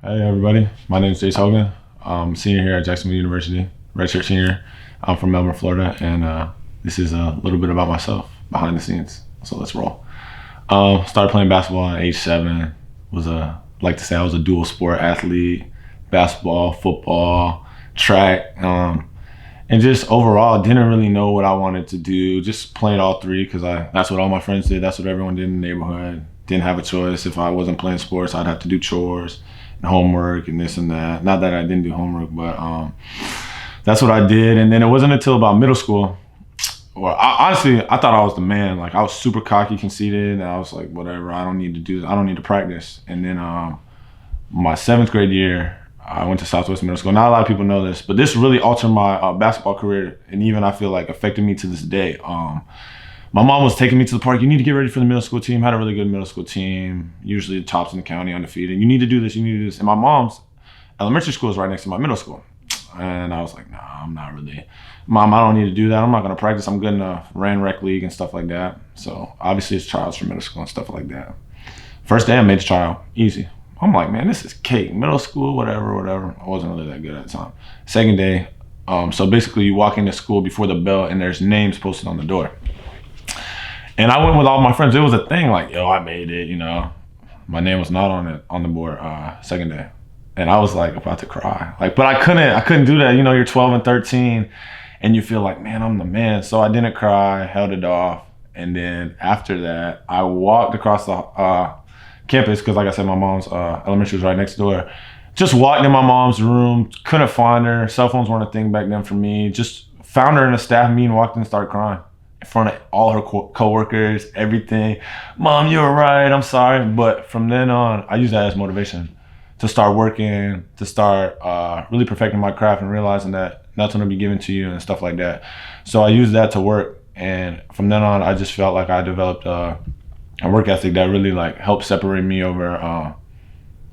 Hey everybody, my name is Jace Hogan. I'm a senior here at Jacksonville University, redshirt senior. I'm from Melbourne, Florida, and this is a little bit about myself behind the scenes. So let's roll. Started playing basketball at age 7. Like to say I was a dual sport athlete, basketball, football, track, and just overall didn't really know what I wanted to do. Just played all three because that's what all my friends did. That's what everyone did in the neighborhood. Didn't have a choice. If I wasn't playing sports, I'd have to do chores and homework and this and that. Not that I didn't do homework, but that's what I did. And then it wasn't until about middle school, honestly, I thought I was the man. Like I was super cocky, conceited, and I was like, whatever, I don't need to do this. I don't need to practice. And then my 7th grade year, I went to Southwest Middle School. Not a lot of people know this, but this really altered my basketball career, and even I feel like affected me to this day. My mom was taking me to the park. You need to get ready for the middle school team. Had a really good middle school team, usually the tops in the county, undefeated. You need to do this, you need to do this. And my mom's elementary school is right next to my middle school. And I was like, nah, I'm not really. Mom, I don't need to do that. I'm not going to practice. I'm good enough. Ran rec league and stuff like that. So obviously it's trials for middle school and stuff like that. First day I made the trial, easy. I'm like, man, this is cake. Middle school, whatever. I wasn't really that good at the time. Second day, so basically you walk into school before the bell and there's names posted on the door. And I went with all my friends. It was a thing like, yo, I made it, you know. My name was not on the board second day. And I was like about to cry. But I couldn't do that. You know, you're 12 and 13 and you feel like, man, I'm the man. So I didn't cry, held it off. And then after that, I walked across the campus because like I said, my mom's elementary was right next door. Just walked in my mom's room, couldn't find her. Cell phones weren't a thing back then for me. Just found her in a staff meeting, walked in and started crying in front of all her co-workers, everything. Mom, you were right, I'm sorry. But from then on, I used that as motivation to start working, to start really perfecting my craft and realizing that that's going to be given to you and stuff like that. So I used that to work. And from then on, I just felt like I developed a work ethic that really like helped separate me over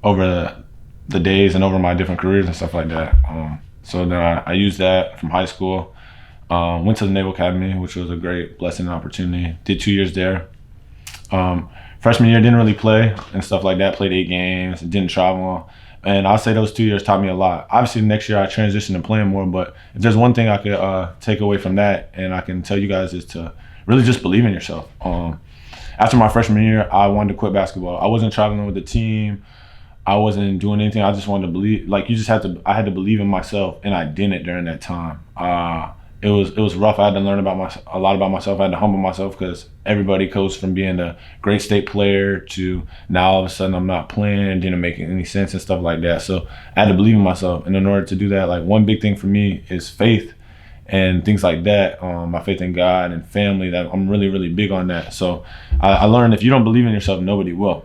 the days and over my different careers and stuff like that. So then I used that from high school. Went to the Naval Academy, which was a great blessing and opportunity. Did 2 years there. Freshman year, didn't really play and stuff like that. Played 8 games, didn't travel. And I'll say those 2 years taught me a lot. Obviously, next year I transitioned to playing more, but if there's one thing I could take away from that, and I can tell you guys, is to really just believe in yourself. After my freshman year, I wanted to quit basketball. I wasn't traveling with the team. I wasn't doing anything. I just wanted to believe. Like I had to believe in myself, and I didn't during that time. It was rough. I had to learn a lot about myself. I had to humble myself because everybody goes from being a great state player to now all of a sudden I'm not playing, didn't make any sense and stuff like that. So I had to believe in myself. And in order to do that, like one big thing for me is faith and things like that. My faith in God and family, that I'm really, really big on that. So I learned if you don't believe in yourself, nobody will.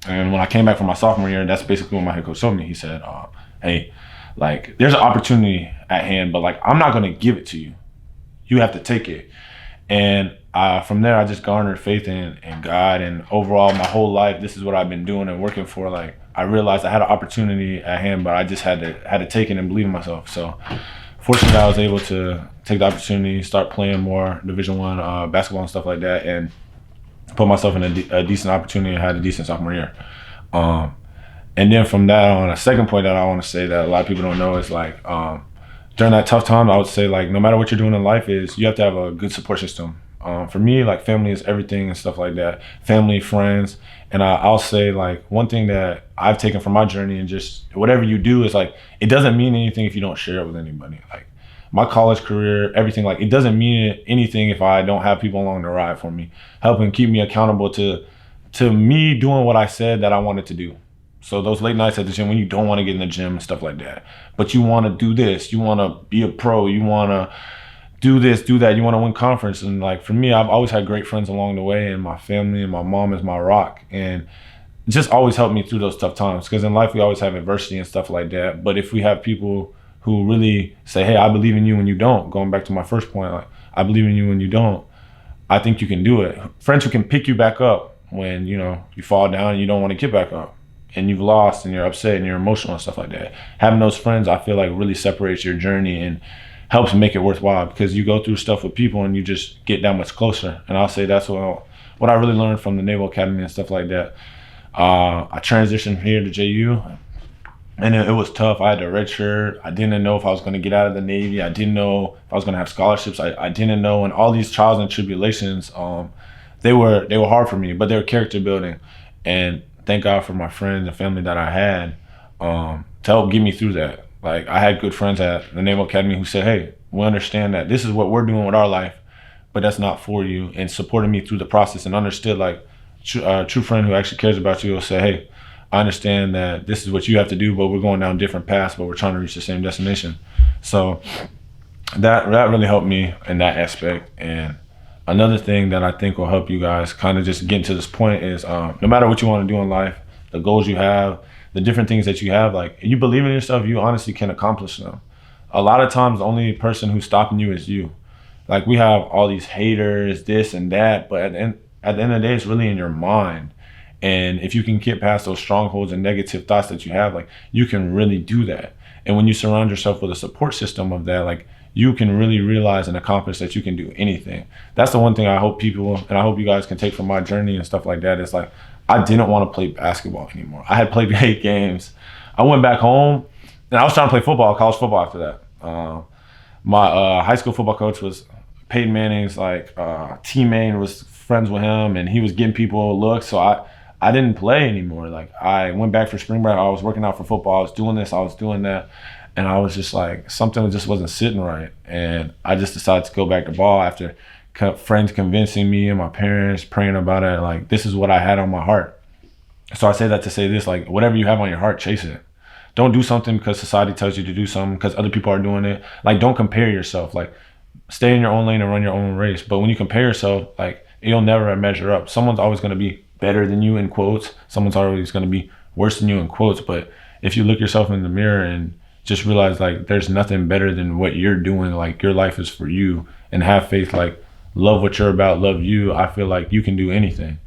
And when I came back from my sophomore year, that's basically what my head coach told me. He said, hey, like there's an opportunity at hand, but like I'm not going to give it to you. You have to take it. And from there, I just garnered faith in God. And overall, my whole life, this is what I've been doing and working for. Like I realized I had an opportunity at hand, but I just had to take it and believe in myself. So fortunately, I was able to take the opportunity, start playing more Division I basketball and stuff like that, and put myself in a decent opportunity and had a decent sophomore year. And then from that on, a second point that I want to say that a lot of people don't know is like, during that tough time, I would say like no matter what you're doing in life is you have to have a good support system. For me, like family is everything and stuff like that. Family, friends, and I'll say like one thing that I've taken from my journey and just whatever you do is like it doesn't mean anything if you don't share it with anybody. Like my college career, everything, like it doesn't mean anything if I don't have people along the ride for me, helping keep me accountable to me doing what I said that I wanted to do. So those late nights at the gym when you don't want to get in the gym and stuff like that, but you want to do this, you want to be a pro, you want to do this, do that, you want to win conference. And like for me, I've always had great friends along the way, and my family and my mom is my rock, and just always helped me through those tough times. Because in life we always have adversity and stuff like that, but if we have people who really say, hey, I believe in you when you don't, going back to my first point, like I believe in you when you don't, I think you can do it. Friends who can pick you back up when you fall down and you don't want to get back up, and you've lost and you're upset and you're emotional and stuff like that. Having those friends, I feel like really separates your journey and helps make it worthwhile, because you go through stuff with people and you just get that much closer. And I'll say that's what I really learned from the Naval Academy and stuff like that. I transitioned here to JU, And it was tough. I had a redshirt. I didn't know if I was going to get out of the Navy. I didn't know if I was going to have scholarships. I didn't know, and all these trials and tribulations, they were hard for me, but they were character building. And thank God for my friends and family that I had to help get me through that. Like, I had good friends at the Naval Academy who said, "Hey, we understand that this is what we're doing with our life, but that's not for you," and supported me through the process and understood, like, a true friend who actually cares about you will say, "Hey, I understand that this is what you have to do, but we're going down different paths, but we're trying to reach the same destination." So that really helped me in that aspect. And another thing that I think will help you guys kind of just get to this point is no matter what you want to do in life, the goals you have, the different things that you have, like, you believe in yourself, you honestly can accomplish them. A lot of times, the only person who's stopping you is you. Like, we have all these haters, this and that, but at the end of the day, it's really in your mind. And if you can get past those strongholds and negative thoughts that you have, like, you can really do that. And when you surround yourself with a support system of that, like, you can really realize and accomplish that you can do anything. That's the one thing I hope people, and I hope you guys can take from my journey and stuff like that. It's like, I didn't want to play basketball anymore. I had played 8 games. I went back home, and I was trying to play football, college football after that. My high school football coach was Peyton Manning's, like, teammate, was friends with him, and he was getting people looks. So I didn't play anymore. Like, I went back for spring break. I was working out for football. I was doing this. I was doing that. And I was just like, something just wasn't sitting right. And I just decided to go back to ball after friends convincing me and my parents praying about it. Like, this is what I had on my heart. So I say that to say this, like, whatever you have on your heart, chase it. Don't do something because society tells you to do something, because other people are doing it. Like, don't compare yourself. Like, stay in your own lane and run your own race. But when you compare yourself, like, you'll never measure up. Someone's always going to be better than you, in quotes. Someone's always going to be worse than you, in quotes. But if you look yourself in the mirror and just realize, like, there's nothing better than what you're doing, like, your life is for you, and have faith, like, love what you're about, love you, I feel like you can do anything.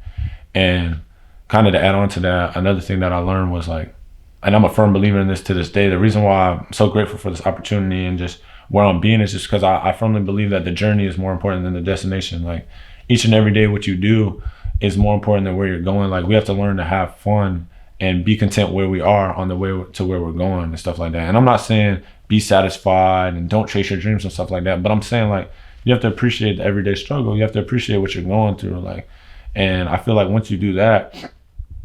And kind of to add on to that, another thing that I learned was, like, and I'm a firm believer in this to this day, the reason why I'm so grateful for this opportunity and just where I'm being is just because I firmly believe that the journey is more important than the destination. Like, each and every day what you do is more important than where you're going. Like, we have to learn to have fun and be content where we are on the way to where we're going and stuff like that. And I'm not saying be satisfied and don't chase your dreams and stuff like that, but I'm saying, like, you have to appreciate the everyday struggle. You have to appreciate what you're going through. Like, and I feel like once you do that,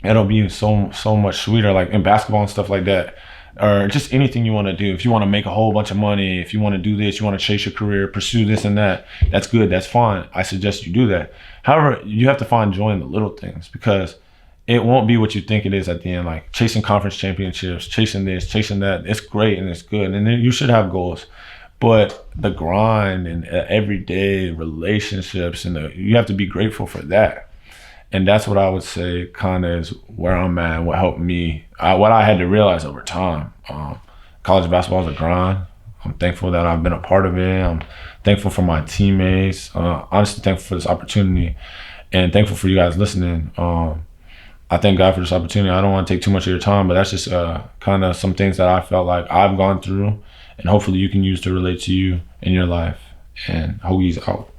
it'll be so much sweeter, like in basketball and stuff like that, or just anything you want to do. If you want to make a whole bunch of money, if you want to do this, you want to chase your career, pursue this and that, that's good, that's fine. I suggest you do that. However, you have to find joy in the little things, because it won't be what you think it is at the end. Like, chasing conference championships, chasing this, chasing that, it's great and it's good. And then you should have goals. But the grind and everyday relationships, and you have to be grateful for that. And that's what I would say kind of is where I'm at, what helped me, what I had to realize over time. College basketball is a grind. I'm thankful that I've been a part of it. I'm thankful for my teammates. Honestly, thankful for this opportunity, and thankful for you guys listening. I thank God for this opportunity. I don't want to take too much of your time, but that's just kind of some things that I felt like I've gone through, and hopefully you can use to relate to you in your life. And Hoagie's out.